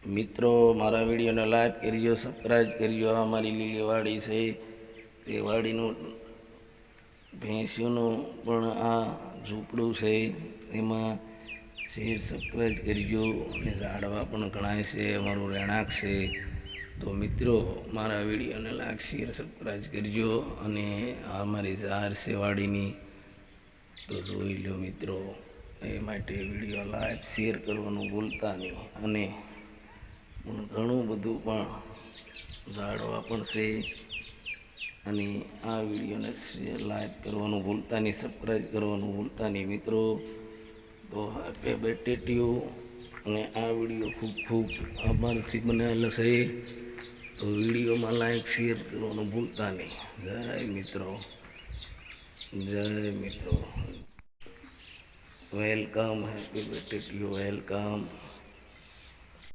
મિત્રો મારા વિડીયોને લાઈક કરજો, સબસ્ક્રાઈબ કરજો. આ મારી લીલી વાડી છે, તે વાડીનું ભેંસ્યોનું પણ આ ઝૂંપડું છે, એમાં શેર સબસ્ક્રાઈબ કરજો. અને ઝાડવા પણ ઘણા છે, અમારું રહેણાંક છે. તો મિત્રો મારા વિડીયોને લાઈક શેર સબસ્ક્રાઈબ કરજો. અને આ મારી ઝાર છે વાડીની, તો જોઈ લો મિત્રો. એ માટે વિડીયો લાઈક શેર કરવાનું ભૂલતા નહીં. અને ઘણું બધું પણ ઝાડવા પણ છે. અને આ વિડીયોને શેર લાઈક કરવાનું ભૂલતા નહીં, સબસ્ક્રાઈબ કરવાનું ભૂલતા નહીં મિત્રો. તો હેપી બર્થડે ટુ યુ. અને આ વિડીયો ખૂબ ખૂબ આભારથી બનાવેલો છે. તો વિડીયોમાં લાઈક શેર કરવાનું ભૂલતા નહીં. જય મિત્રો, જય મિત્રો. Welcome, happy birthday to you, welcome.